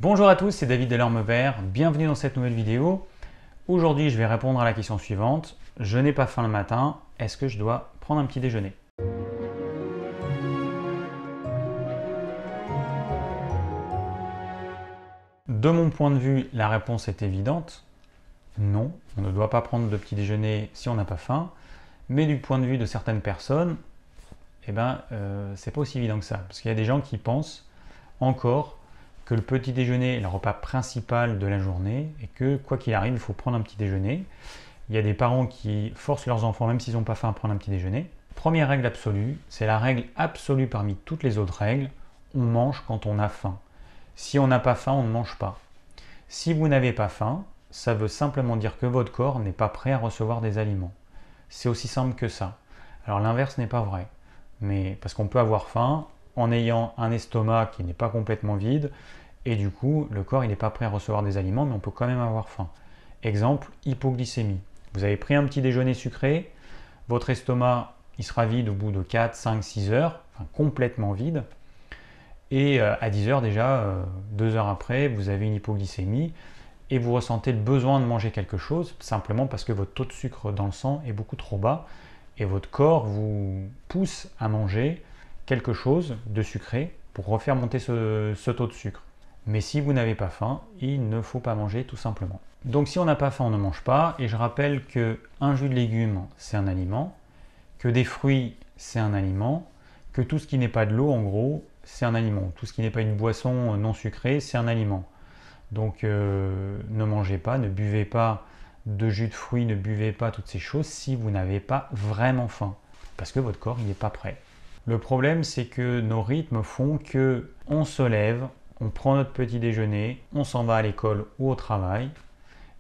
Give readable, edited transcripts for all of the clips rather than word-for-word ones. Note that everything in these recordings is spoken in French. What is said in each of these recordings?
Bonjour à tous, c'est David Delorme-Vert, bienvenue dans cette nouvelle vidéo. Aujourd'hui, je vais répondre à la question suivante. Je n'ai pas faim le matin, est-ce que je dois prendre un petit déjeuner? De mon point de vue, la réponse est évidente. Non, on ne doit pas prendre de petit déjeuner si on n'a pas faim. Mais du point de vue de certaines personnes, c'est pas aussi évident que ça. Parce qu'il y a des gens qui pensent encore que le petit déjeuner est le repas principal de la journée et que quoi qu'il arrive, il faut prendre un petit déjeuner. Il y a des parents qui forcent leurs enfants, même s'ils n'ont pas faim, à prendre un petit déjeuner. Première règle absolue, c'est la règle absolue parmi toutes les autres règles, on mange quand on a faim. Si on n'a pas faim, on ne mange pas. Si vous n'avez pas faim, ça veut simplement dire que votre corps n'est pas prêt à recevoir des aliments. C'est aussi simple que ça. Alors l'inverse n'est pas vrai, mais parce qu'on peut avoir faim en ayant un estomac qui n'est pas complètement vide, et du coup, le corps n'est pas prêt à recevoir des aliments, mais on peut quand même avoir faim. Exemple, hypoglycémie. Vous avez pris un petit déjeuner sucré, votre estomac il sera vide au bout de 4, 5, 6 heures, enfin complètement vide, et à 10 heures déjà, 2 heures après, vous avez une hypoglycémie, et vous ressentez le besoin de manger quelque chose, simplement parce que votre taux de sucre dans le sang est beaucoup trop bas, et votre corps vous pousse à manger quelque chose de sucré pour refaire monter ce taux de sucre. Mais si vous n'avez pas faim, il ne faut pas manger tout simplement. Donc si on n'a pas faim, on ne mange pas. Et je rappelle qu'un jus de légumes, c'est un aliment, que des fruits, c'est un aliment, que tout ce qui n'est pas de l'eau, en gros, c'est un aliment. Tout ce qui n'est pas une boisson non sucrée, c'est un aliment. Donc ne mangez pas, ne buvez pas de jus de fruits, ne buvez pas toutes ces choses si vous n'avez pas vraiment faim. Parce que votre corps, il n'est pas prêt. Le problème, c'est que nos rythmes font que on se lève, on prend notre petit déjeuner, on s'en va à l'école ou au travail,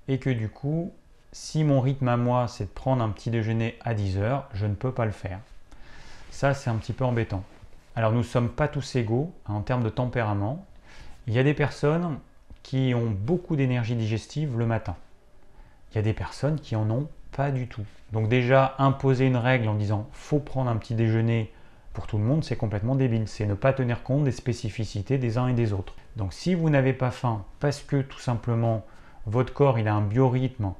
et que du coup, si mon rythme à moi, c'est de prendre un petit déjeuner à 10 heures, je ne peux pas le faire. Ça, c'est un petit peu embêtant. Alors, nous ne sommes pas tous égaux en termes de tempérament. Il y a des personnes qui ont beaucoup d'énergie digestive le matin. Il y a des personnes qui en ont pas du tout. Donc déjà, imposer une règle en disant « faut prendre un petit déjeuner » pour tout le monde, c'est complètement débile. C'est ne pas tenir compte des spécificités des uns et des autres. Donc si vous n'avez pas faim parce que tout simplement votre corps il a un biorhythme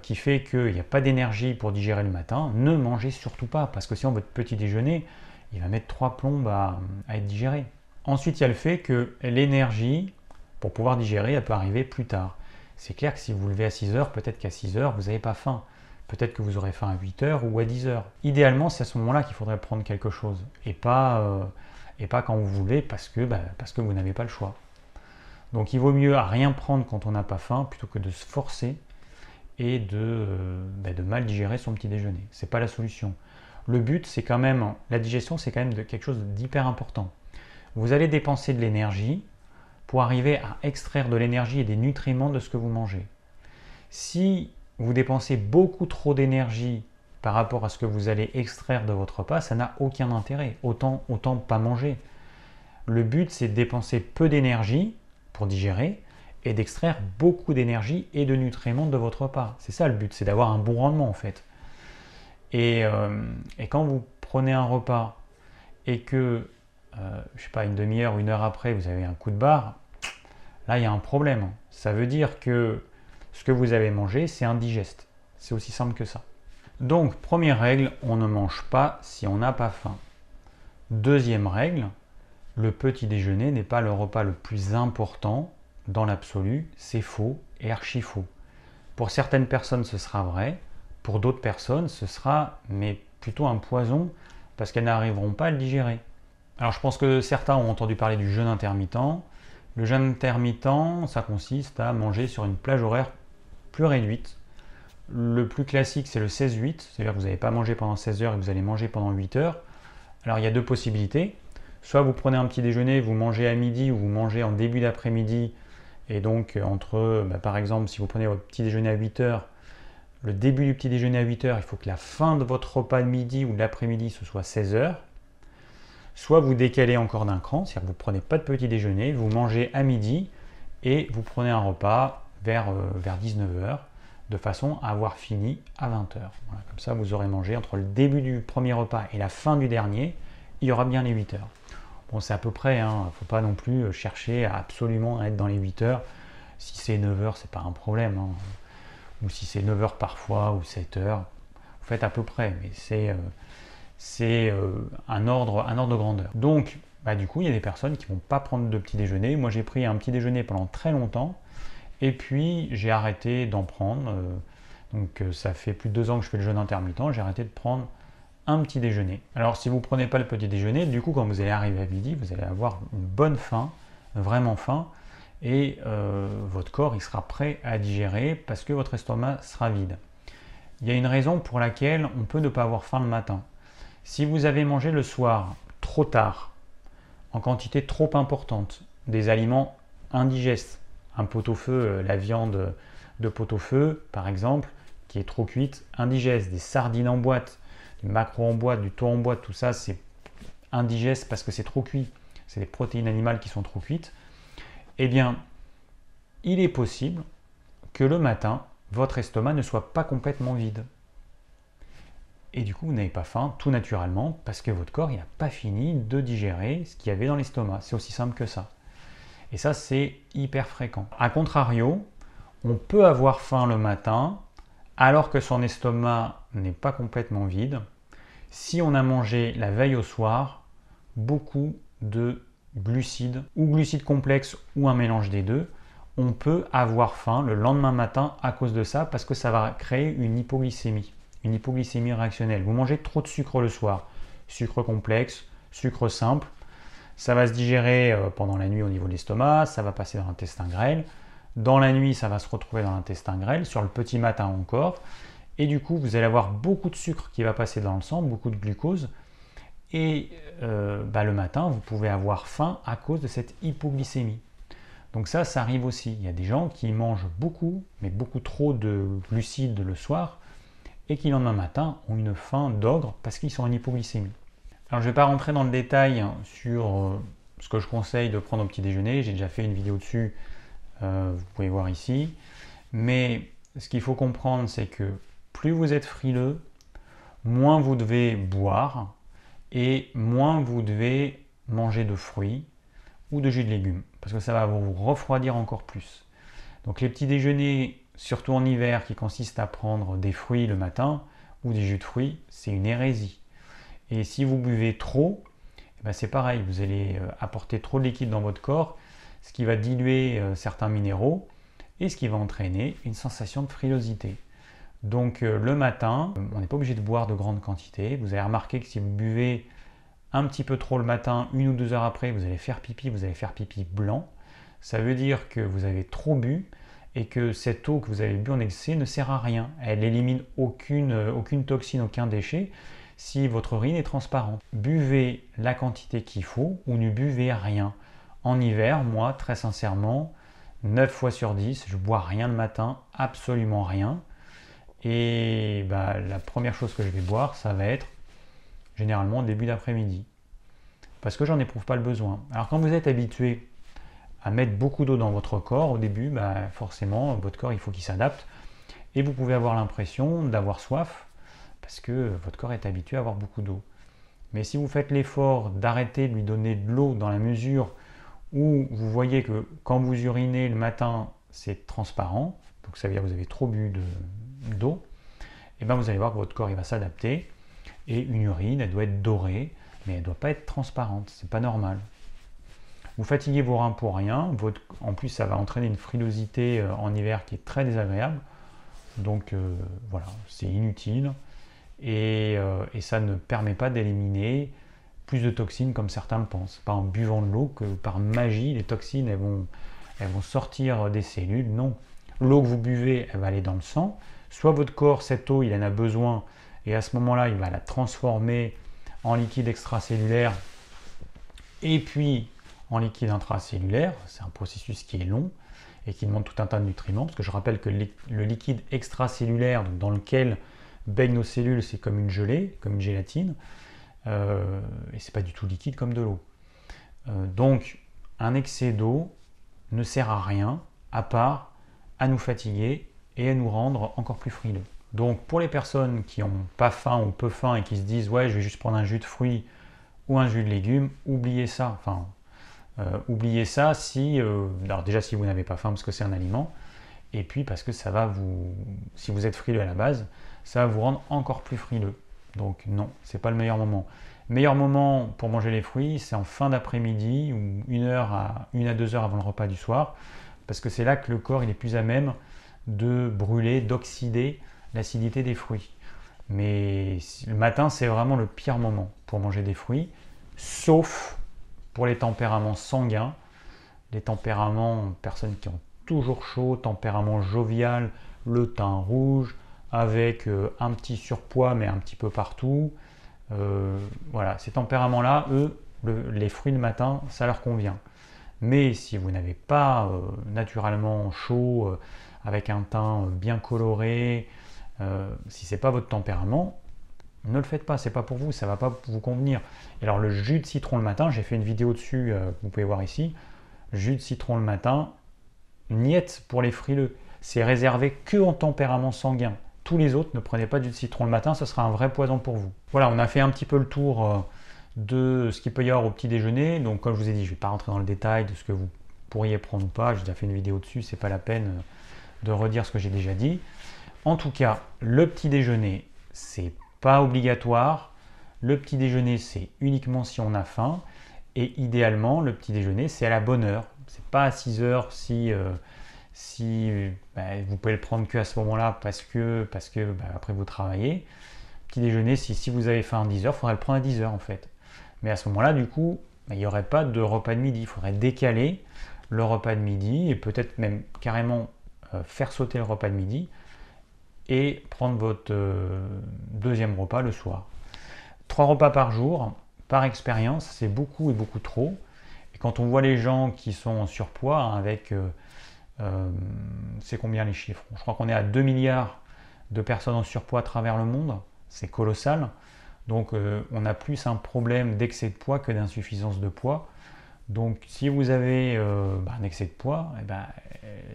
qui fait qu'il n'y a pas d'énergie pour digérer le matin, ne mangez surtout pas parce que sinon votre petit déjeuner il va mettre 3 plombes à être digéré. Ensuite il y a le fait que l'énergie pour pouvoir digérer elle peut arriver plus tard. C'est clair que si vous vous levez à 6 heures, peut-être qu'à 6 heures vous n'avez pas faim. Peut-être que vous aurez faim à 8 heures ou à 10 heures. Idéalement, c'est à ce moment-là qu'il faudrait prendre quelque chose et pas quand vous voulez parce que vous n'avez pas le choix. Donc il vaut mieux à rien prendre quand on n'a pas faim plutôt que de se forcer et de mal digérer son petit déjeuner. Ce n'est pas la solution. Le but, c'est quand même, la digestion, c'est quand même quelque chose d'hyper important. Vous allez dépenser de l'énergie pour arriver à extraire de l'énergie et des nutriments de ce que vous mangez. Si vous dépensez beaucoup trop d'énergie par rapport à ce que vous allez extraire de votre repas, ça n'a aucun intérêt. Autant pas manger. Le but, c'est de dépenser peu d'énergie pour digérer et d'extraire beaucoup d'énergie et de nutriments de votre repas. C'est ça le but, c'est d'avoir un bon rendement en fait. Et quand vous prenez un repas et que, je sais pas, une demi-heure ou une heure après, vous avez un coup de barre, là, il y a un problème. Ça veut dire que ce que vous avez mangé, c'est indigeste. C'est aussi simple que ça. Donc, première règle, on ne mange pas si on n'a pas faim. Deuxième règle, le petit déjeuner n'est pas le repas le plus important dans l'absolu. C'est faux et archi faux. Pour certaines personnes, ce sera vrai. Pour d'autres personnes, ce sera plutôt un poison parce qu'elles n'arriveront pas à le digérer. Alors, je pense que certains ont entendu parler du jeûne intermittent. Le jeûne intermittent, ça consiste à manger sur une plage horaire plus réduite. Le plus classique, c'est le 16-8, c'est-à-dire que vous n'allez pas manger pendant 16 heures et vous allez manger pendant 8 heures. Alors il y a deux possibilités. Soit vous prenez un petit déjeuner, vous mangez à midi ou vous mangez en début d'après-midi. Et donc par exemple, si vous prenez votre petit déjeuner à 8 heures, le début du petit déjeuner à 8 heures, il faut que la fin de votre repas de midi ou de l'après-midi, ce soit 16 heures. Soit vous décalez encore d'un cran, c'est-à-dire que vous ne prenez pas de petit déjeuner, vous mangez à midi et vous prenez un repas vers 19 heures de façon à avoir fini à 20 heures. Voilà, comme ça, vous aurez mangé entre le début du premier repas et la fin du dernier, il y aura bien les 8 heures. Bon, c'est à peu près, hein, il ne faut pas non plus chercher à absolument être dans les 8 heures. Si c'est 9 heures, c'est pas un problème, hein. Ou si c'est 9 heures parfois, ou 7 heures, vous faites à peu près, mais c'est un ordre de grandeur. Donc, bah, du coup, il y a des personnes qui ne vont pas prendre de petit déjeuner. Moi, j'ai pris un petit déjeuner pendant très longtemps, et puis j'ai arrêté d'en prendre. Donc, ça fait plus de 2 ans que je fais le jeûne intermittent, j'ai arrêté de prendre un petit déjeuner. Alors, si vous ne prenez pas le petit déjeuner, du coup, quand vous allez arriver à midi, vous allez avoir une bonne faim, vraiment faim, et votre corps il sera prêt à digérer parce que votre estomac sera vide. Il y a une raison pour laquelle on peut ne pas avoir faim le matin. Si vous avez mangé le soir trop tard, en quantité trop importante, des aliments indigestes, un pot-au-feu, la viande de pot-au-feu par exemple, qui est trop cuite, indigeste, des sardines en boîte, du maquereau en boîte, du thon en boîte, tout ça c'est indigeste parce que c'est trop cuit, c'est des protéines animales qui sont trop cuites, eh bien il est possible que le matin, votre estomac ne soit pas complètement vide. Et du coup, vous n'avez pas faim tout naturellement parce que votre corps n'a pas fini de digérer ce qu'il y avait dans l'estomac. C'est aussi simple que ça. Et ça, c'est hyper fréquent. A contrario, on peut avoir faim le matin alors que son estomac n'est pas complètement vide si on a mangé la veille au soir beaucoup de glucides ou glucides complexes ou un mélange des deux. On peut avoir faim le lendemain matin à cause de ça parce que ça va créer une hypoglycémie réactionnelle. Vous mangez trop de sucre le soir, sucre complexe, sucre simple, ça va se digérer pendant la nuit au niveau de l'estomac, ça va passer dans l'intestin grêle. Dans la nuit, ça va se retrouver dans l'intestin grêle, sur le petit matin encore. Et du coup, vous allez avoir beaucoup de sucre qui va passer dans le sang, beaucoup de glucose. Et le matin, vous pouvez avoir faim à cause de cette hypoglycémie. Donc ça arrive aussi. Il y a des gens qui mangent beaucoup, mais beaucoup trop de glucides le soir, et qui le lendemain matin ont une faim d'ogre parce qu'ils sont en hypoglycémie. Alors je ne vais pas rentrer dans le détail sur ce que je conseille de prendre au petit déjeuner, j'ai déjà fait une vidéo dessus, vous pouvez voir ici, mais ce qu'il faut comprendre c'est que plus vous êtes frileux, moins vous devez boire et moins vous devez manger de fruits ou de jus de légumes, parce que ça va vous refroidir encore plus. Donc les petits déjeuners, surtout en hiver, qui consistent à prendre des fruits le matin ou des jus de fruits, c'est une hérésie. Et si vous buvez trop, c'est pareil, vous allez apporter trop de liquide dans votre corps, ce qui va diluer certains minéraux et ce qui va entraîner une sensation de frilosité. Donc le matin, on n'est pas obligé de boire de grandes quantités. Vous avez remarqué que si vous buvez un petit peu trop le matin, 1 ou 2 heures après, vous allez faire pipi blanc. Ça veut dire que vous avez trop bu et que cette eau que vous avez bu en excès ne sert à rien. Elle élimine aucune toxine, aucun déchet si votre urine est transparente. Buvez la quantité qu'il faut ou ne buvez rien. En hiver, moi, très sincèrement, 9 fois sur 10, je bois rien le matin, absolument rien. Et la première chose que je vais boire, ça va être généralement au début d'après-midi. Parce que j'en éprouve pas le besoin. Alors quand vous êtes habitué à mettre beaucoup d'eau dans votre corps, au début, forcément, votre corps, il faut qu'il s'adapte. Et vous pouvez avoir l'impression d'avoir soif, parce que votre corps est habitué à avoir beaucoup d'eau. Mais si vous faites l'effort d'arrêter de lui donner de l'eau dans la mesure où vous voyez que quand vous urinez le matin, c'est transparent, donc ça veut dire que vous avez trop bu d'eau, et vous allez voir que votre corps il va s'adapter, et une urine, elle doit être dorée, mais elle ne doit pas être transparente, c'est pas normal. Vous fatiguez vos reins pour rien, en plus ça va entraîner une frilosité en hiver qui est très désagréable, donc voilà, c'est inutile. Et ça ne permet pas d'éliminer plus de toxines comme certains le pensent. Pas en buvant de l'eau que par magie les toxines elles vont sortir des cellules. Non, l'eau que vous buvez elle va aller dans le sang. Soit votre corps, cette eau, il en a besoin et à ce moment-là il va la transformer en liquide extracellulaire et puis en liquide intracellulaire. C'est un processus qui est long et qui demande tout un tas de nutriments, parce que je rappelle que le liquide extracellulaire dans lequel baignent nos cellules, c'est comme une gelée, comme une gélatine, et c'est pas du tout liquide comme de l'eau. Donc un excès d'eau ne sert à rien à part à nous fatiguer et à nous rendre encore plus frileux. Donc pour les personnes qui n'ont pas faim ou peu faim et qui se disent ouais je vais juste prendre un jus de fruits ou un jus de légumes, oubliez ça. Enfin, oubliez ça si, alors déjà si vous n'avez pas faim parce que c'est un aliment, et puis parce que ça va vous, si vous êtes frileux à la base, ça va vous rendre encore plus frileux. Donc non, c'est pas le meilleur moment. Meilleur moment pour manger les fruits, c'est en fin d'après-midi ou 1 à 2 heures avant le repas du soir, parce que c'est là que le corps il est plus à même de brûler, d'oxyder l'acidité des fruits. Mais le matin, c'est vraiment le pire moment pour manger des fruits, sauf pour les tempéraments sanguins, les tempéraments, personnes qui ont toujours chaud, tempérament jovial, le teint rouge, avec un petit surpoids mais un petit peu partout. Voilà, ces tempéraments-là, eux, les fruits le matin, ça leur convient. Mais si vous n'avez pas naturellement chaud, avec un teint bien coloré, si c'est pas votre tempérament, ne le faites pas, c'est pas pour vous, ça va pas vous convenir. Et alors le jus de citron le matin, j'ai fait une vidéo dessus, vous pouvez voir ici, jus de citron le matin, niet pour les frileux, c'est réservé que en tempérament sanguin. Tous les autres, ne prenez pas du jus de citron le matin, ce sera un vrai poison pour vous. Voilà, on a fait un petit peu le tour de ce qu'il peut y avoir au petit déjeuner. Donc comme je vous ai dit, je ne vais pas rentrer dans le détail de ce que vous pourriez prendre ou pas, j'ai déjà fait une vidéo dessus, c'est pas la peine de redire ce que j'ai déjà dit. En tout cas, le petit déjeuner, c'est pas obligatoire. Le petit déjeuner, c'est uniquement si on a faim. Et idéalement, le petit déjeuner, c'est à la bonne heure. C'est pas à 6 heures si vous pouvez le prendre qu'à ce moment-là parce que après vous travaillez. Petit déjeuner, si vous avez faim à 10 heures, il faudrait le prendre à 10 heures en fait. Mais à ce moment-là, du coup, il n'y aurait pas de repas de midi. Il faudrait décaler le repas de midi et peut-être même carrément faire sauter le repas de midi et prendre votre deuxième repas le soir. 3 repas par jour, par expérience, c'est beaucoup et beaucoup trop. Et quand on voit les gens qui sont en surpoids, hein, avec, c'est combien les chiffres? Je crois qu'on est à 2 milliards de personnes en surpoids à travers le monde, c'est colossal. Donc on a plus un problème d'excès de poids que d'insuffisance de poids. Donc si vous avez un excès de poids,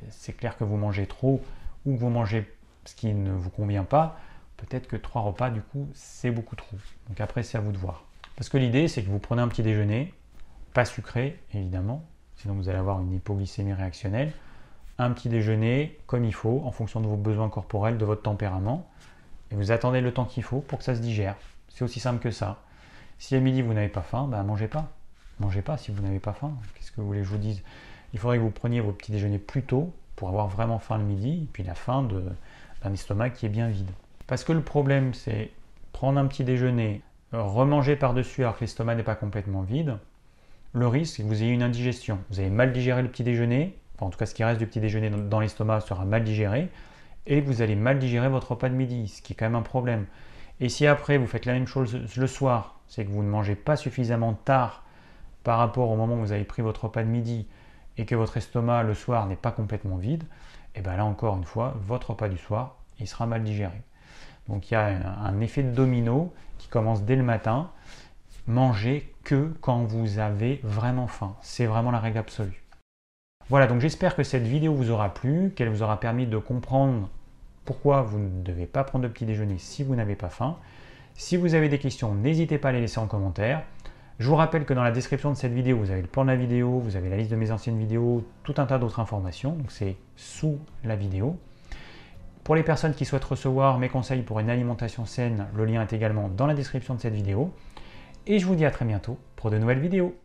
c'est clair que vous mangez trop ou que vous mangez ce qui ne vous convient pas. Peut-être que 3 repas, du coup, c'est beaucoup trop. Donc après, c'est à vous de voir. Parce que l'idée, c'est que vous prenez un petit déjeuner, pas sucré, évidemment, sinon vous allez avoir une hypoglycémie réactionnelle. Un petit déjeuner comme il faut, en fonction de vos besoins corporels, de votre tempérament. Et vous attendez le temps qu'il faut pour que ça se digère. C'est aussi simple que ça. Si à midi, vous n'avez pas faim, mangez pas. Mangez pas si vous n'avez pas faim. Qu'est-ce que vous voulez que je vous dise? Il faudrait que vous preniez vos petits déjeuners plus tôt pour avoir vraiment faim le midi, et puis la faim d'un estomac qui est bien vide. Parce que le problème, c'est prendre un petit déjeuner, remanger par-dessus alors que l'estomac n'est pas complètement vide. Le risque, c'est que vous ayez une indigestion. Vous avez mal digéré le petit déjeuner, enfin, en tout cas ce qui reste du petit déjeuner dans l'estomac sera mal digéré, et vous allez mal digérer votre repas de midi, ce qui est quand même un problème. Et si après vous faites la même chose le soir, c'est que vous ne mangez pas suffisamment tard par rapport au moment où vous avez pris votre repas de midi et que votre estomac le soir n'est pas complètement vide, et bien là encore une fois, votre repas du soir, il sera mal digéré. Donc il y a un effet de domino qui commence dès le matin. Mangez que quand vous avez vraiment faim. C'est vraiment la règle absolue. Voilà, donc j'espère que cette vidéo vous aura plu, qu'elle vous aura permis de comprendre pourquoi vous ne devez pas prendre de petit déjeuner si vous n'avez pas faim. Si vous avez des questions, n'hésitez pas à les laisser en commentaire. Je vous rappelle que dans la description de cette vidéo, vous avez le plan de la vidéo, vous avez la liste de mes anciennes vidéos, tout un tas d'autres informations. Donc c'est sous la vidéo. Pour les personnes qui souhaitent recevoir mes conseils pour une alimentation saine, le lien est également dans la description de cette vidéo. Et je vous dis à très bientôt pour de nouvelles vidéos.